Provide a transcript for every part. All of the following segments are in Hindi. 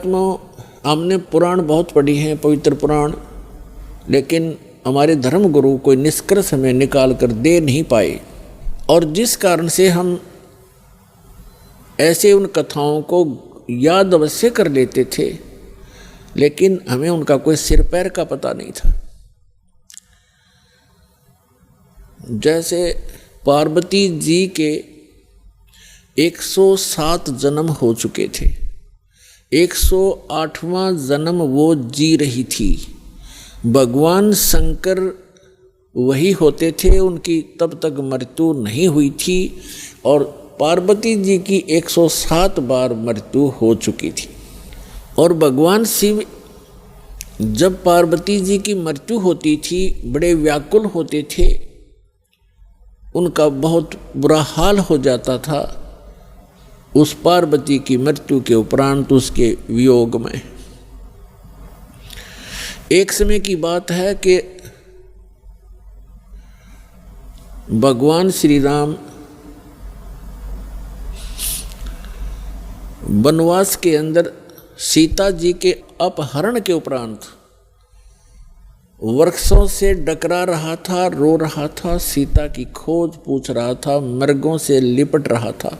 हमने पुराण बहुत पढ़ी हैं, पवित्र पुराण, लेकिन हमारे धर्म गुरु कोई निष्कर्ष हमें निकाल कर दे नहीं पाए। और जिस कारण से हम ऐसे उन कथाओं को याद अवश्य कर लेते थे, लेकिन हमें उनका कोई सिर पैर का पता नहीं था। जैसे पार्वती जी के 107 जन्म हो चुके थे, 108वां जन्म वो जी रही थी। भगवान शंकर वही होते थे, उनकी तब तक मृत्यु नहीं हुई थी, और पार्वती जी की 107 बार मृत्यु हो चुकी थी। और भगवान शिव जब पार्वती जी की मृत्यु होती थी बड़े व्याकुल होते थे, उनका बहुत बुरा हाल हो जाता था उस पार्वती की मृत्यु के उपरांत, उसके वियोग में। एक समय की बात है कि भगवान श्री राम वनवास के अंदर सीता जी के अपहरण के उपरांत वृक्षों से डकरा रहा था, रो रहा था, सीता की खोज पूछ रहा था, मृगों से लिपट रहा था।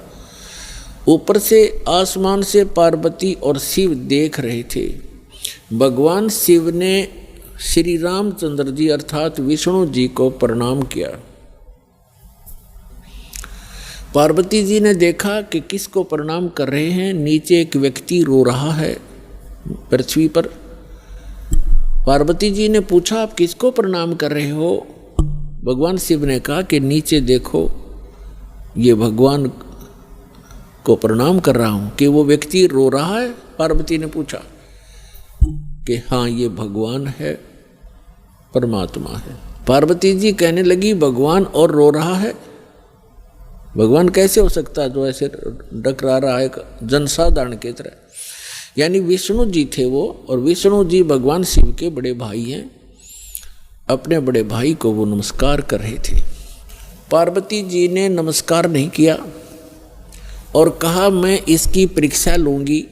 ऊपर से आसमान से पार्वती और शिव देख रहे थे। भगवान शिव ने श्री रामचंद्र जी अर्थात विष्णु जी को प्रणाम किया। पार्वती जी ने देखा कि किसको प्रणाम कर रहे हैं। नीचे एक व्यक्ति रो रहा है पृथ्वी पर। पार्वती जी ने पूछा, आप किसको प्रणाम कर रहे हो? भगवान शिव ने कहा कि नीचे देखो, ये भगवान को प्रणाम कर रहा हूं। कि वो व्यक्ति रो रहा है? पार्वती ने पूछा कि हाँ, ये भगवान है, परमात्मा है। पार्वती जी कहने लगी, भगवान और रो रहा है? भगवान कैसे हो सकता है जो ऐसे डकरा रहा है जनसाधारण की तरह? यानी विष्णु जी थे वो, और विष्णु जी भगवान शिव के बड़े भाई हैं। अपने बड़े भाई को वो नमस्कार कर रहे थे। पार्वती जी ने नमस्कार नहीं किया और कहा, मैं इसकी परीक्षा लूंगी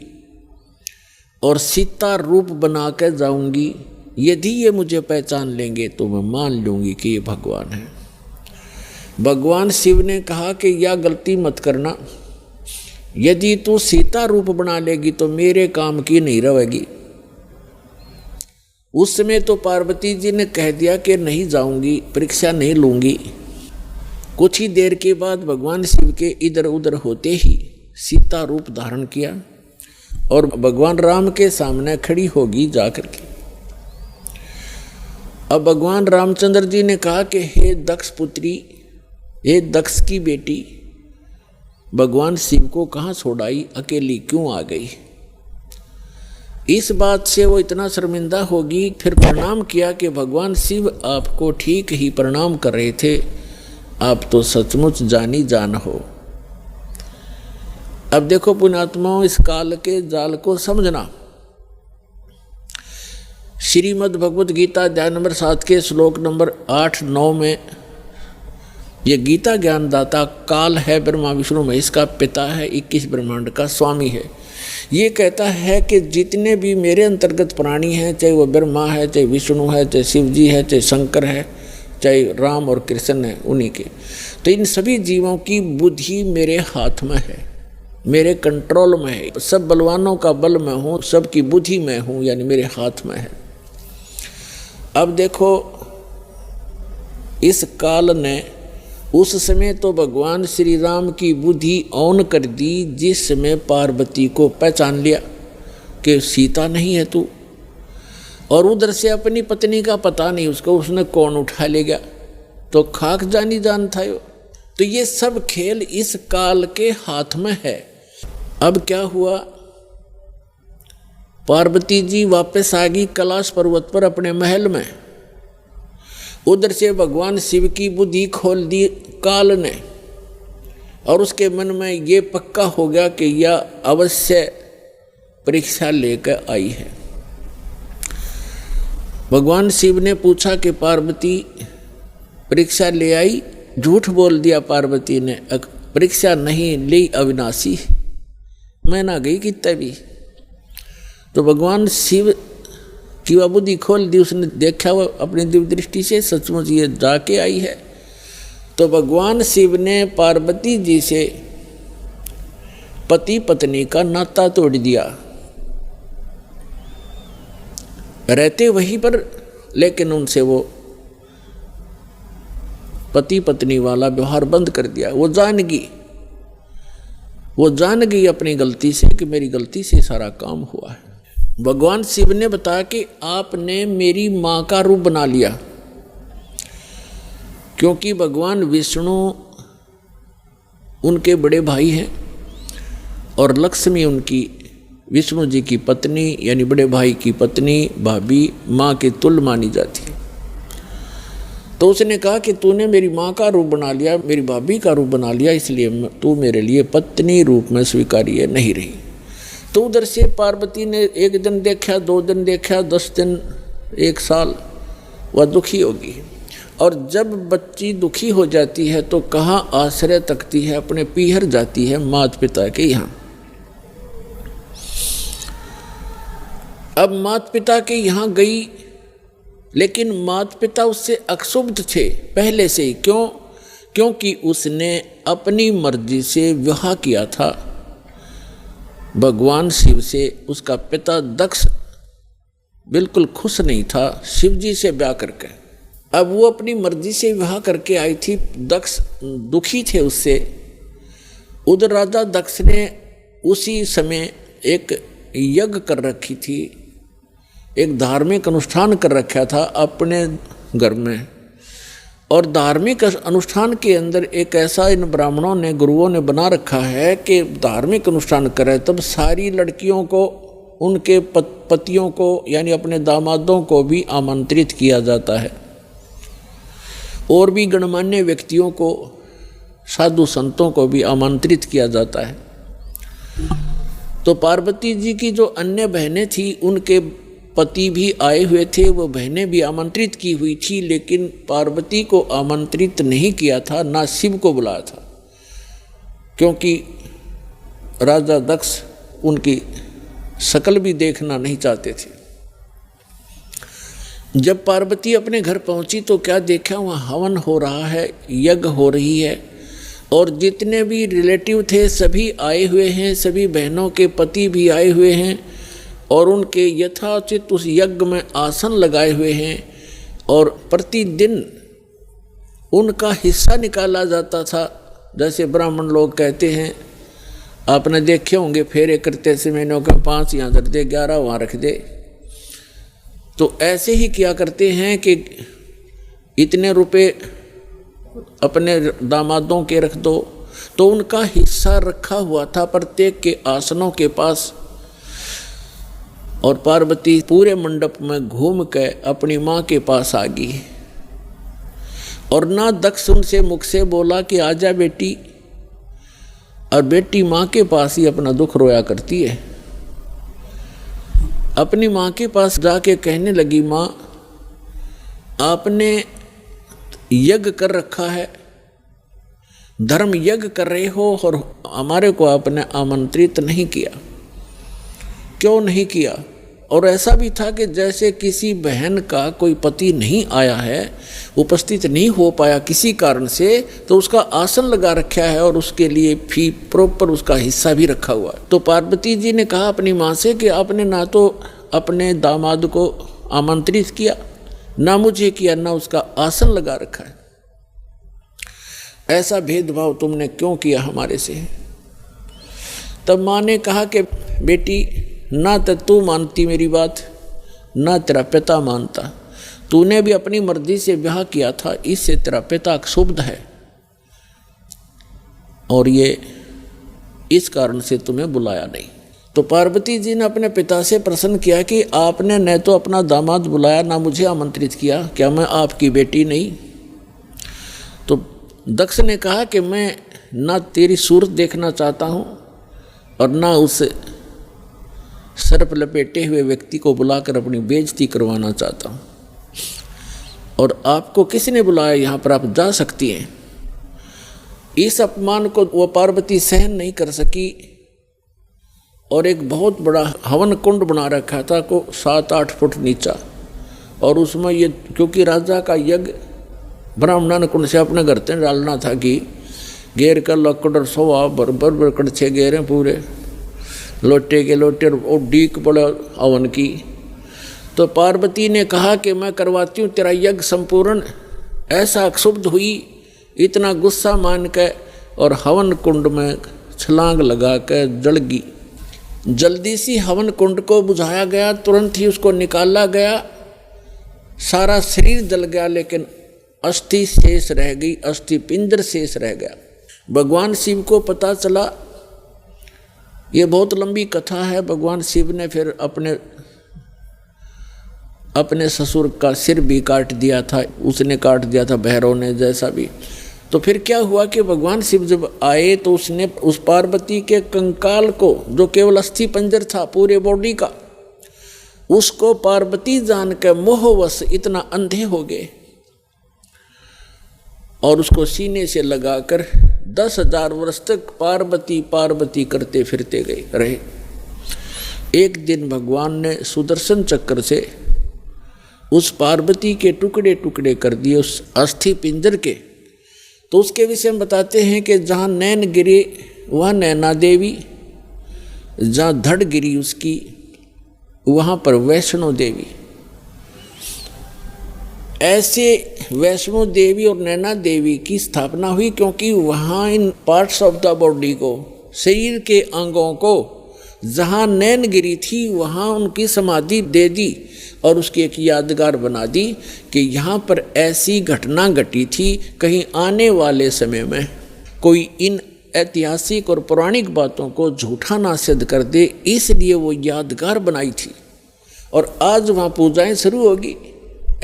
और सीता रूप बना कर जाऊंगी। यदि ये मुझे पहचान लेंगे तो मैं मान लूंगी कि ये भगवान है। भगवान शिव ने कहा कि यह गलती मत करना, यदि तू सीता रूप बना लेगी तो मेरे काम की नहीं रहेगी। उस समय तो पार्वती जी ने कह दिया कि नहीं जाऊंगी, परीक्षा नहीं लूंगी। कुछ ही देर के बाद भगवान शिव के इधर उधर होते ही सीता रूप धारण किया और भगवान राम के सामने खड़ी होगी जाकर के। अब भगवान रामचंद्र जी ने कहा कि हे दक्ष पुत्री, हे दक्ष की बेटी, भगवान शिव को कहाँ छोड़ाई, अकेली क्यों आ गई? इस बात से वो इतना शर्मिंदा होगी। फिर प्रणाम किया कि भगवान शिव आपको ठीक ही प्रणाम कर रहे थे, आप तो सचमुच जानी जान हो। अब देखो पुण्यात्माओं, इस काल के जाल को समझना। श्रीमद् भगवत गीता अध्याय नंबर 7 के श्लोक नंबर 8-9 में ये गीता ज्ञानदाता काल है, ब्रह्मा विष्णु महेश का पिता है, 21 ब्रह्मांड का स्वामी है। ये कहता है कि जितने भी मेरे अंतर्गत प्राणी हैं, चाहे वो ब्रह्मा है, चाहे विष्णु है, चाहे शिव जी है, चाहे शंकर है, चाहे राम और कृष्ण है, उन्हीं के, तो इन सभी जीवों की बुद्धि मेरे हाथ में है, मेरे कंट्रोल में है। सब बलवानों का बल मैं हूँ, सबकी बुद्धि मैं हूँ, यानी मेरे हाथ में है। अब देखो, इस काल ने उस समय तो भगवान श्री राम की बुद्धि ऑन कर दी, जिस समय पार्वती को पहचान लिया कि सीता नहीं है तू, और उधर से अपनी पत्नी का पता नहीं उसको, उसने कौन उठा ले गया, तो खाक जानी जान था यो। तो ये सब खेल इस काल के हाथ में है। अब क्या हुआ, पार्वती जी वापस आ गई कैलाश पर्वत पर अपने महल में। उधर से भगवान शिव की बुद्धि खोल दी काल ने, और उसके मन में ये पक्का हो गया कि यह अवश्य परीक्षा लेकर आई है। भगवान शिव ने पूछा कि पार्वती परीक्षा ले आई? झूठ बोल दिया पार्वती ने, परीक्षा नहीं ली अविनाशी, मैं ना गई कितने भी। तो भगवान शिव की वह बुद्धि खोल दी, उसने देखा वो अपनी दिव्य दृष्टि से सचमुच ये जाके आई है। तो भगवान शिव ने पार्वती जी से पति पत्नी का नाता तोड़ दिया, रहते वहीं पर, लेकिन उनसे वो पति पत्नी वाला व्यवहार बंद कर दिया। वो जान गई अपनी गलती से कि मेरी गलती से सारा काम हुआ है। भगवान शिव ने बताया कि आपने मेरी माँ का रूप बना लिया, क्योंकि भगवान विष्णु उनके बड़े भाई हैं और लक्ष्मी उनकी विष्णु जी की पत्नी यानी बड़े भाई की पत्नी, भाभी, माँ के तुल्य मानी जाती है। तो उसने कहा कि तूने मेरी माँ का रूप बना लिया, मेरी भाभी का रूप बना लिया, इसलिए तू मेरे लिए पत्नी रूप में स्वीकार्य नहीं रही। तो उधर से पार्वती ने 1 दिन देखा, 2 दिन देखा, 10 दिन, 1 साल, वह दुखी होगी। और जब बच्ची दुखी हो जाती है तो कहाँ आश्रय तकती है, अपने पीहर जाती है माता पिता के यहाँ। अब माता पिता के यहाँ गई, लेकिन माता पिता उससे अक्षुब्ध थे पहले से ही। क्यों? क्योंकि उसने अपनी मर्जी से विवाह किया था भगवान शिव से। उसका पिता दक्ष बिल्कुल खुश नहीं था शिव जी से ब्याह करके। अब वो अपनी मर्जी से विवाह करके आई थी, दक्ष दुखी थे उससे। उधर राजा दक्ष ने उसी समय एक यज्ञ कर रखी थी, एक धार्मिक अनुष्ठान कर रखा था अपने घर में। और धार्मिक अनुष्ठान के अंदर एक ऐसा इन ब्राह्मणों ने, गुरुओं ने बना रखा है कि धार्मिक अनुष्ठान करे तब सारी लड़कियों को, उनके पतियों को यानी अपने दामादों को भी आमंत्रित किया जाता है, और भी गणमान्य व्यक्तियों को, साधु संतों को भी आमंत्रित किया जाता है। तो पार्वती जी की जो अन्य बहनें थी, उनके पति भी आए हुए थे, वो बहनें भी आमंत्रित की हुई थी, लेकिन पार्वती को आमंत्रित नहीं किया था, ना शिव को बुलाया था, क्योंकि राजा दक्ष उनकी शक्ल भी देखना नहीं चाहते थे। जब पार्वती अपने घर पहुंची तो क्या देखा, वहाँ हवन हो रहा है, यज्ञ हो रही है, और जितने भी रिलेटिव थे सभी आए हुए हैं, सभी बहनों के पति भी आए हुए हैं, और उनके यथाचित उस यज्ञ में आसन लगाए हुए हैं, और प्रतिदिन उनका हिस्सा निकाला जाता था। जैसे ब्राह्मण लोग कहते हैं, आपने देखे होंगे फेरे करते से महीनों का 5 यहाँ धर दे, 11 वहाँ रख दे। तो ऐसे ही किया करते हैं कि इतने रुपए अपने दामादों के रख दो, तो उनका हिस्सा रखा हुआ था प्रत्येक के आसनों के पास। और पार्वती पूरे मंडप में घूम के अपनी माँ के पास आ गई, और ना दक्ष उनसे मुख से बोला कि आजा बेटी, और बेटी माँ के पास ही अपना दुख रोया करती है। अपनी माँ के पास जाके कहने लगी, माँ आपने यज्ञ कर रखा है, धर्म यज्ञ कर रहे हो, और हमारे को आपने आमंत्रित नहीं किया, क्यों नहीं किया? और ऐसा भी था कि जैसे किसी बहन का कोई पति नहीं आया है, उपस्थित नहीं हो पाया किसी कारण से, तो उसका आसन लगा रखा है और उसके लिए फी प्रॉपर उसका हिस्सा भी रखा हुआ है। तो पार्वती जी ने कहा अपनी माँ से कि आपने ना तो अपने दामाद को आमंत्रित किया, ना मुझे किया, ना उसका आसन लगा रखा है। ऐसा भेदभाव तुमने क्यों किया हमारे से? तब माँ ने कहा कि बेटी, ना तो तू मानती मेरी बात, ना तेरा पिता मानता। तूने भी अपनी मर्जी से ब्याह किया था, इससे तेरा पिता क्षुब्ध है, और ये इस कारण से तुम्हें बुलाया नहीं। तो पार्वती जी ने अपने पिता से प्रश्न किया कि आपने न तो अपना दामाद बुलाया, ना मुझे आमंत्रित किया, क्या मैं आपकी बेटी नहीं? तो दक्ष ने कहा कि मैं ना तेरी सूरत देखना चाहता हूँ, और ना उस सर्प लपेटे हुए व्यक्ति को बुलाकर अपनी बेइज्जती करवाना चाहता हूँ। और आपको किसने बुलाया यहाँ पर? आप जा सकती हैं। इस अपमान को वो पार्वती सहन नहीं कर सकी, और एक बहुत बड़ा हवन कुंड बना रखा था को 7-8 फुट नीचा। और उसमें ये क्योंकि राजा का यज्ञ ब्राह्मण कुंड से अपने घर से डालना था कि घेर कर लकड़ और सोवा बरबर कड़छे घेरे पूरे लोटे के लोटे और डीक पड़े हवन की। तो पार्वती ने कहा कि मैं करवाती हूँ तेरा यज्ञ संपूर्ण। ऐसा क्षुब्ध हुई, इतना गुस्सा मान के और हवन कुंड में छलांग लगा कर जल गई। जल्दी सी हवन कुंड को बुझाया गया, तुरंत ही उसको निकाला गया, सारा शरीर जल गया, लेकिन अस्थि शेष रह गई, अस्थि पिंजर शेष रह गया। भगवान शिव को पता चला, ये बहुत लंबी कथा है। भगवान शिव ने फिर अपने ससुर का सिर भी काट दिया था, उसने काट दिया था भैरव ने, जैसा भी। तो फिर क्या हुआ कि भगवान शिव जब आए तो उसने उस पार्वती के कंकाल को, जो केवल अस्थि पंजर था पूरे बॉडी का, उसको पार्वती जान के मोहवश इतना अंधे हो गए और उसको सीने से लगाकर 10,000 वर्ष तक पार्वती पार्वती करते फिरते गए रहे। एक दिन भगवान ने सुदर्शन चक्र से उस पार्वती के टुकड़े टुकड़े कर दिए उस अस्थि पिंजर के। तो उसके विषय में बताते हैं कि जहाँ नैन गिरे वहाँ नैना देवी, जहाँ धड़ गिरी उसकी वहाँ पर वैष्णो देवी। ऐसे वैष्णो देवी और नैना देवी की स्थापना हुई क्योंकि वहाँ इन पार्ट्स ऑफ द बॉडी को, शरीर के अंगों को, जहाँ नैन गिरी थी वहाँ उनकी समाधि दे दी और उसकी एक यादगार बना दी कि यहाँ पर ऐसी घटना घटी थी, कहीं आने वाले समय में कोई इन ऐतिहासिक और पौराणिक बातों को झूठा ना सिद्ध कर दे, इसलिए वो यादगार बनाई थी। और आज वहाँ पूजाएं शुरू होगी।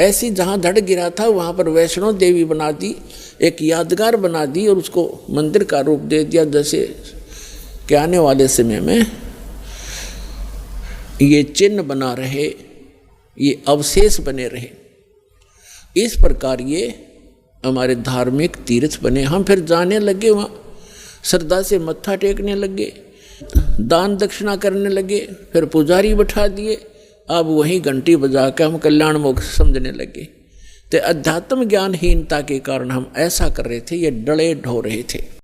ऐसी जहाँ धड़ गिरा था वहाँ पर वैष्णो देवी बना दी, एक यादगार बना दी और उसको मंदिर का रूप दे दिया, जैसे कि आने वाले समय में ये चिन्ह बना रहे, ये अवशेष बने रहे। इस प्रकार ये हमारे धार्मिक तीर्थ बने। हम फिर जाने लगे, वहाँ श्रद्धा से मत्था टेकने लगे, दान दक्षिणा करने लगे, फिर पुजारी बैठा दिए। अब वहीं घंटी बजा के हम कल्याण मोक्ष समझने लगे। तो अध्यात्म ज्ञानहीनता के कारण हम ऐसा कर रहे थे, ये डले ढो रहे थे।